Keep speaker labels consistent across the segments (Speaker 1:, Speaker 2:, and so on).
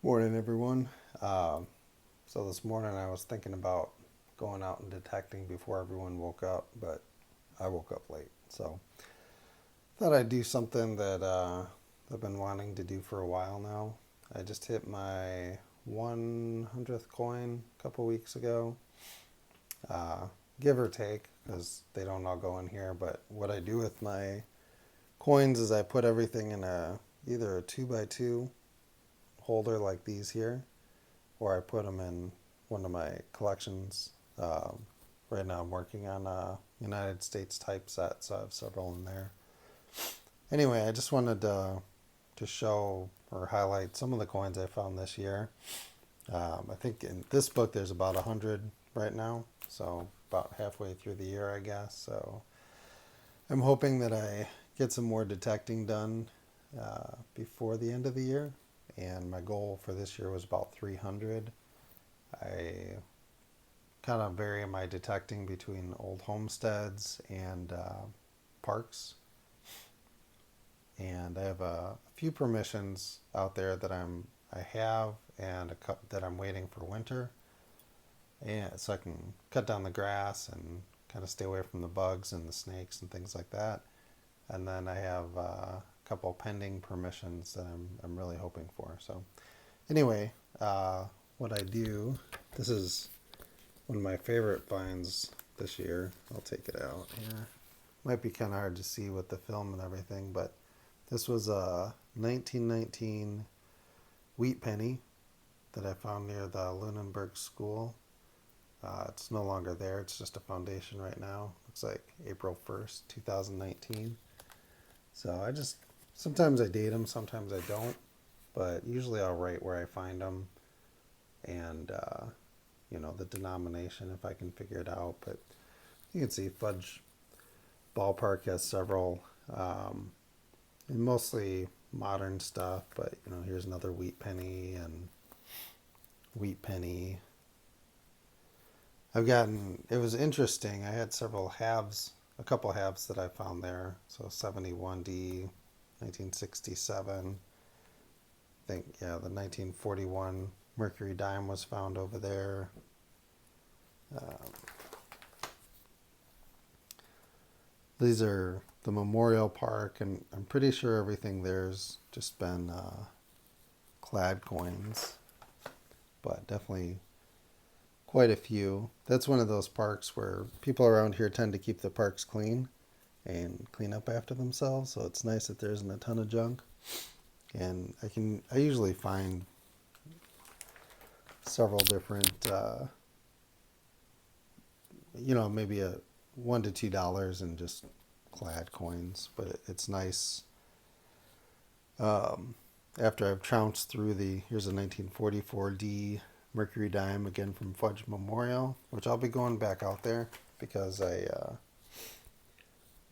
Speaker 1: Morning, everyone. So this morning I was thinking about going out and detecting before everyone woke up, but I woke up late. So thought I'd do something that I've been wanting to do for a while now. I just hit my 100th coin a couple weeks ago, uh, give or take, because they don't all go in here. But what I do with my coins is I put everything in either a 2x2 holder like these here, or I put them in one of my collections. Right now, I'm working on a United States type set, so I have several in there. Anyway, I just wanted to show or highlight some of the coins I found this year. I think in this book there's about 100 right now, so about halfway through the year, I guess. So I'm hoping that I get some more detecting done before the end of the year. And my goal for this year was about 300. I kind of vary my detecting between old homesteads and parks, and I have a few permissions out there that I have, and a couple that I'm waiting for winter, and so I can cut down the grass and kind of stay away from the bugs and the snakes and things like that. And then I have a couple pending permissions that I'm really hoping for. So anyway, what I do, this is one of my favorite finds this year. I'll take it out here. Might be kind of hard to see with the film and everything, but this was a 1919 wheat penny that I found near the Lunenburg School. It's no longer there. It's just a foundation right now. Looks like April 1st, 2019. So sometimes I date them, sometimes I don't, but usually I'll write where I find them and the denomination if I can figure it out. But you can see Fudge Ballpark has several, and mostly modern stuff. But here's another wheat penny and wheat penny. It was interesting. I had several halves, a couple halves that I found there. So 71D, 1967. I think, yeah, the 1941 Mercury dime was found over there. These are the Memorial Park, and I'm pretty sure everything there's just been clad coins, but definitely quite a few. That's one of those parks where people around here tend to keep the parks clean and clean up after themselves, so it's nice that there isn't a ton of junk. And I usually find several different, maybe a $1 to $2 in just clad coins, but it's nice. After I've trounced through here's a 1944D Mercury dime again from Fudge Memorial, which I'll be going back out there because I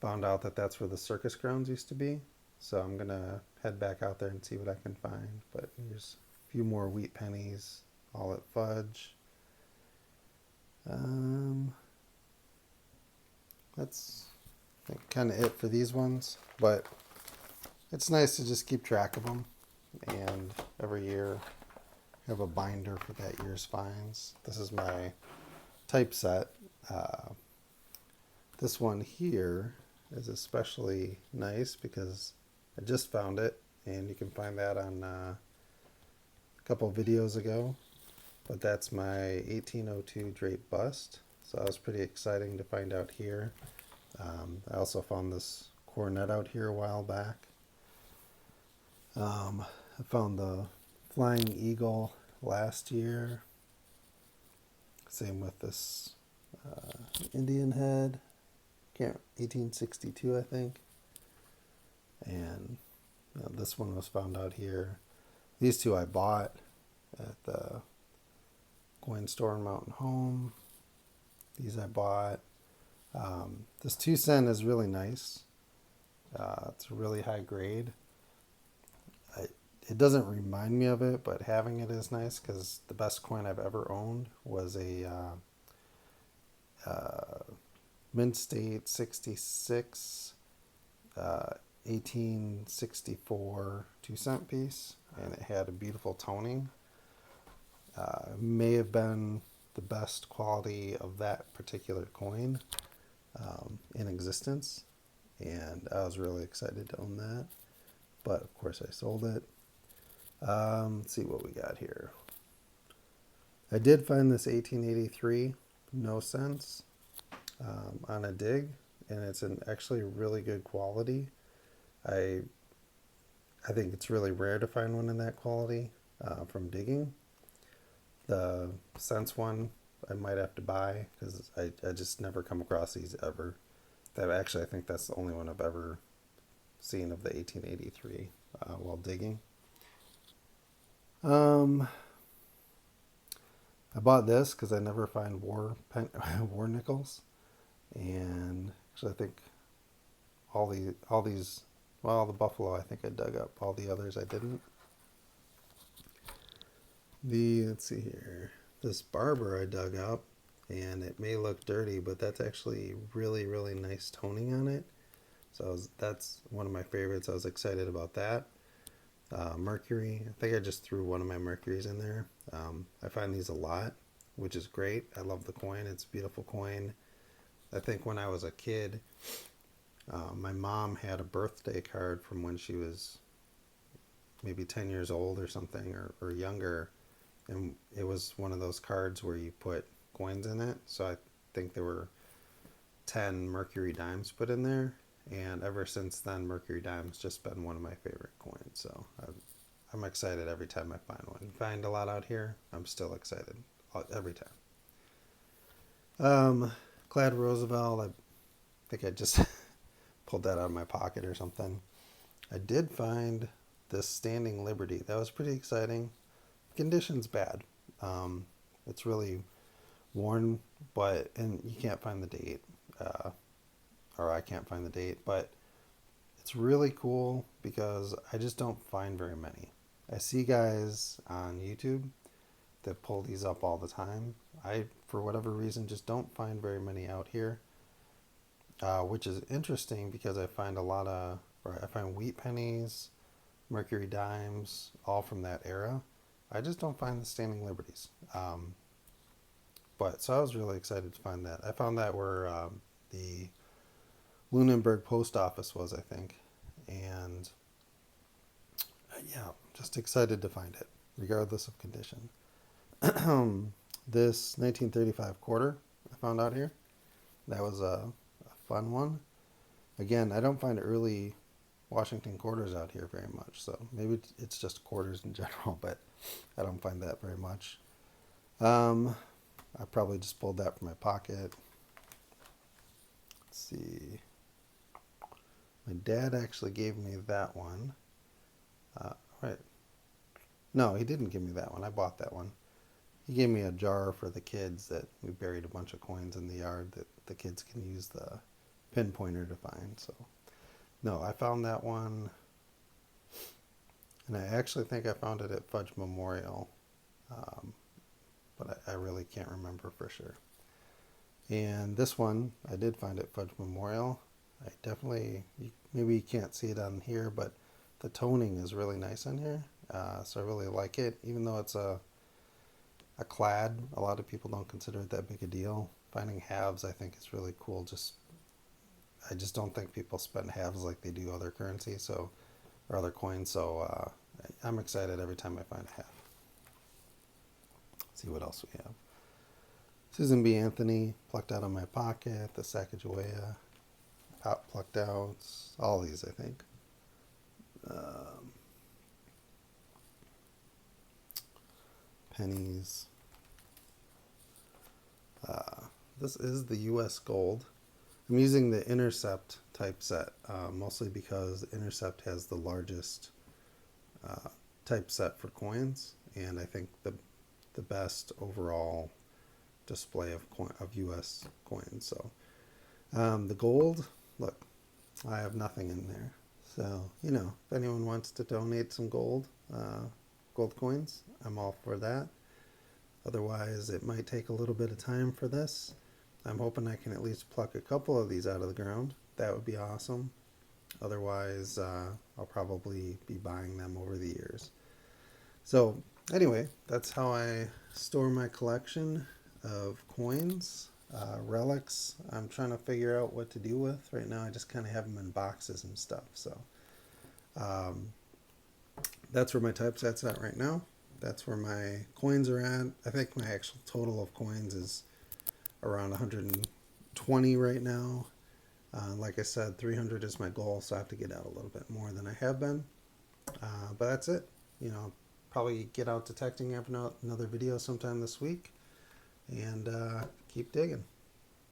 Speaker 1: found out that that's where the circus grounds used to be. So I'm gonna head back out there and see what I can find. But here's a few more wheat pennies, all at Fudge. That's kind of it for these ones, but it's nice to just keep track of them, and every year have a binder for that year's finds. This is my typeset. This one here is especially nice because I just found it, and you can find that on a couple videos ago. But that's my 1802 drape bust. So that was pretty exciting to find out here. I also found this cornet out here a while back. I found the Flying Eagle last year. Same with this Indian head. 1862, I think. And this one was found out here. These two I bought at the coin store in Mountain Home. These I bought. This 2 cent is really nice. It's a really high grade. It doesn't remind me of it, but having it is nice because the best coin I've ever owned was a Mint State 66, 1864 2 cent piece, and it had a beautiful toning. May have been the best quality of that particular coin in existence, and I was really excited to own that. But of course, I sold it. Let's see what we got here. I did find this 1883 no sense on a dig, and it's an actually really good quality. I I think it's really rare to find one in that quality from digging. The Sense one I might have to buy because I just never come across these ever. That actually I think that's the only one I've ever seen of the 1883 while digging. Um, I bought this because I never find war nickels, and actually I think all these well, the buffalo I think I dug up. All the others I didn't. Let's see here. This barber I dug up, and it may look dirty, but that's actually really really nice toning on it. That's one of my favorites. I was excited about that. Mercury. I think I just threw one of my Mercuries in there. I find these a lot, which is great. I love the coin. It's a beautiful coin. I think when I was a kid, my mom had a birthday card from when she was maybe 10 years old or something, or younger. And it was one of those cards where you put coins in it. So I think there were 10 Mercury dimes put in there. And ever since then, Mercury Dime's just been one of my favorite coins. So I'm excited every time I find one. Find a lot out here. I'm still excited every time. Clad Roosevelt. I think I just pulled that out of my pocket or something. I did find this Standing Liberty. That was pretty exciting. Condition's bad. It's really worn, and you can't find the date. Or I can't find the date, but it's really cool because I just don't find very many. I see guys on YouTube that pull these up all the time. I, for whatever reason, just don't find very many out here, which is interesting because I find I find wheat pennies, Mercury dimes, all from that era. I just don't find the Standing Liberties. So I was really excited to find that. I found that where the Lunenburg post office was, I think. And yeah, just excited to find it, regardless of condition. This 1935 quarter I found out here. That was a fun one. Again, I don't find early Washington quarters out here very much, so maybe it's just quarters in general, but I don't find that very much. I probably just pulled that from my pocket. Let's see. My dad actually gave me that one. Right. No, he didn't give me that one. I bought that one. He gave me a jar for the kids that we buried a bunch of coins in the yard that the kids can use the pinpointer to find. So, no, I found that one. And I actually think I found it at Fudge Memorial. But I really can't remember for sure. And this one, I did find at Fudge Memorial. I definitely, maybe you can't see it on here, but the toning is really nice on here. So I really like it, even though it's a clad. A lot of people don't consider it that big a deal. Finding halves, I think, is really cool. I just don't think people spend halves like they do other currencies, or other coins. So I'm excited every time I find a half. Let's see what else we have. Susan B. Anthony, plucked out of my pocket. The Sacagawea, plucked out. All these, I think. Pennies. This is the U.S. gold. I'm using the Intercept type set, mostly because the Intercept has the largest type set for coins, and I think the best overall display of U.S. coins. So the gold, look, I have nothing in there. So, if anyone wants to donate some gold coins, I'm all for that. Otherwise, it might take a little bit of time for this. I'm hoping I can at least pluck a couple of these out of the ground. That would be awesome. Otherwise, I'll probably be buying them over the years. So, anyway, that's how I store my collection of coins, relics. I'm trying to figure out what to do with. Right now I just kind of have them in boxes and stuff. So um, that's where my typeset's at right now. That's where my coins are at. I think my actual total of coins is around 120 right now. Like I said, 300 is my goal, so I have to get out a little bit more than I have been. But that's it. You know, probably get out detecting, have another video sometime this week, and keep digging.